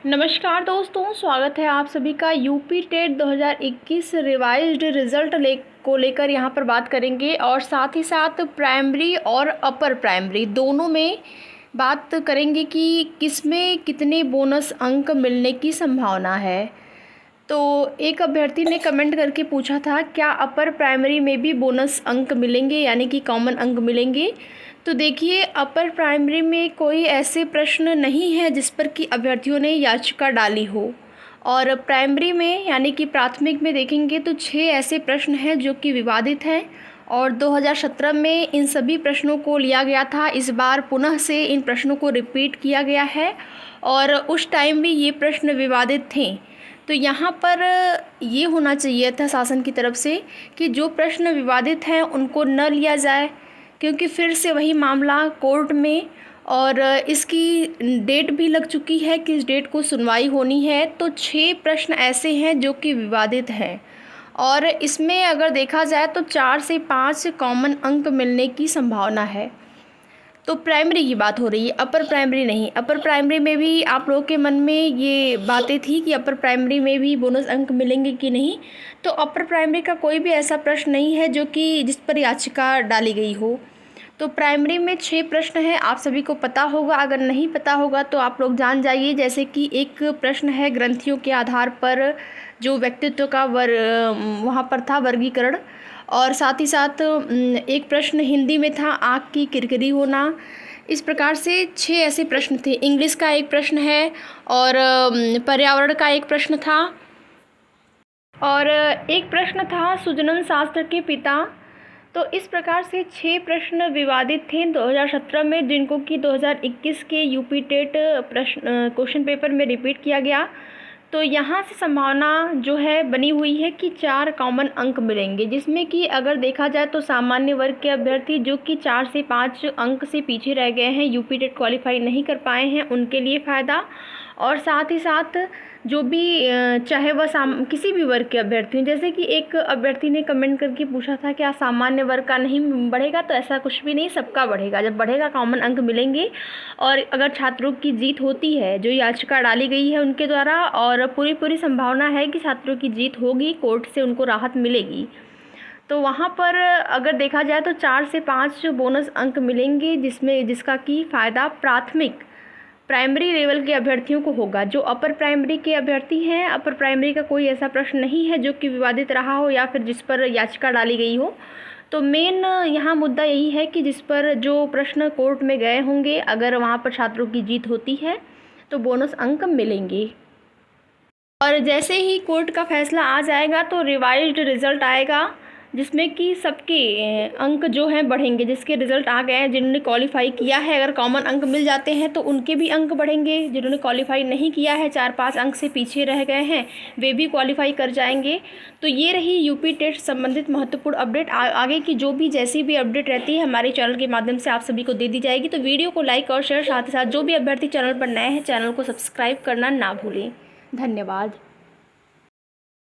नमस्कार दोस्तों, स्वागत है आप सभी का। यूपी टेट 2021 रिवाइज्ड रिज़ल्ट को लेकर यहाँ पर बात करेंगे और साथ ही साथ प्राइमरी और अपर प्राइमरी दोनों में बात करेंगे कि किसमें कितने बोनस अंक मिलने की संभावना है। तो एक अभ्यर्थी ने कमेंट करके पूछा था, क्या अपर प्राइमरी में भी बोनस अंक मिलेंगे, यानी कि कॉमन अंक मिलेंगे। तो देखिए, अपर प्राइमरी में कोई ऐसे प्रश्न नहीं है जिस पर कि अभ्यर्थियों ने याचिका डाली हो, और प्राइमरी में यानी कि प्राथमिक में देखेंगे तो 6 ऐसे प्रश्न हैं जो कि विवादित हैं, और 2017 में इन सभी प्रश्नों को लिया गया था। इस बार पुनः से इन प्रश्नों को रिपीट किया गया है और उस टाइम भी ये प्रश्न विवादित थे। तो यहाँ पर ये होना चाहिए था शासन की तरफ से कि जो प्रश्न विवादित हैं उनको न लिया जाए, क्योंकि फिर से वही मामला कोर्ट में, और इसकी डेट भी लग चुकी है कि इस डेट को सुनवाई होनी है। तो 6 प्रश्न ऐसे हैं जो कि विवादित हैं, और इसमें अगर देखा जाए तो 4 से 5 कॉमन अंक मिलने की संभावना है। तो प्राइमरी की बात हो रही है, अपर प्राइमरी नहीं। अपर प्राइमरी में भी आप लोगों के मन में ये बातें थी कि अपर प्राइमरी में भी बोनस अंक मिलेंगे कि नहीं। तो अपर प्राइमरी का कोई भी ऐसा प्रश्न नहीं है जो कि जिस पर याचिका डाली गई हो। तो प्राइमरी में 6 प्रश्न हैं, आप सभी को पता होगा। अगर नहीं पता होगा तो आप लोग जान जाइए। जैसे कि एक प्रश्न है ग्रंथियों के आधार पर जो व्यक्तित्व का वहाँ पर था वर्गीकरण, और साथ ही साथ एक प्रश्न हिंदी में था आँख की किरकिरी होना। इस प्रकार से 6 ऐसे प्रश्न थे। इंग्लिश का एक प्रश्न है, और पर्यावरण का एक प्रश्न था, और एक प्रश्न था सुजनन शास्त्र के पिता। तो इस प्रकार से 6 प्रश्न विवादित थे 2017 में, जिनको कि 2021 के यूपी टेट क्वेश्चन पेपर में रिपीट किया गया। तो यहाँ से संभावना जो है बनी हुई है कि 4 कॉमन अंक मिलेंगे, जिसमें कि अगर देखा जाए तो सामान्य वर्ग के अभ्यर्थी जो कि 4 से 5 अंक से पीछे रह गए हैं, यूपी टेट क्वालिफाई नहीं कर पाए हैं, उनके लिए फ़ायदा। और साथ ही साथ जो भी चाहे वह किसी भी वर्ग के अभ्यर्थी हों, जैसे कि एक अभ्यर्थी ने कमेंट करके पूछा था क्या सामान्य वर्ग का नहीं बढ़ेगा। तो ऐसा कुछ भी नहीं, सबका बढ़ेगा। जब बढ़ेगा कॉमन अंक मिलेंगे, और अगर छात्रों की जीत होती है, जो याचिका डाली गई है उनके द्वारा, और पूरी संभावना है कि छात्रों की जीत होगी, कोर्ट से उनको राहत मिलेगी, तो वहाँ पर अगर देखा जाए तो 4 से 5 बोनस अंक मिलेंगे, जिसका कि फ़ायदा प्राइमरी लेवल के अभ्यर्थियों को होगा। जो अपर प्राइमरी के अभ्यर्थी हैं, अपर प्राइमरी का कोई ऐसा प्रश्न नहीं है जो कि विवादित रहा हो या फिर जिस पर याचिका डाली गई हो। तो मेन यहाँ मुद्दा यही है कि जिस पर जो प्रश्न कोर्ट में गए होंगे, अगर वहाँ पर छात्रों की जीत होती है तो बोनस अंक मिलेंगे। और जैसे ही कोर्ट का फैसला आ जाएगा तो रिवाइज्ड रिज़ल्ट आएगा, जिसमें कि सबके अंक जो हैं बढ़ेंगे। जिसके रिज़ल्ट आ गए हैं, जिन्होंने क्वालिफ़ाई किया है, अगर कॉमन अंक मिल जाते हैं तो उनके भी अंक बढ़ेंगे। जिन्होंने क्वालिफ़ाई नहीं किया है, 4-5 अंक से पीछे रह गए हैं, वे भी क्वालिफ़ाई कर जाएंगे। तो ये रही यूपी टेट संबंधित महत्वपूर्ण अपडेट। आगे की जो भी जैसी भी अपडेट रहती है हमारे चैनल के माध्यम से आप सभी को दे दी जाएगी। तो वीडियो को लाइक और शेयर, साथ ही साथ जो भी अभ्यर्थी चैनल पर नए हैं, चैनल को सब्सक्राइब करना ना भूलें। धन्यवाद।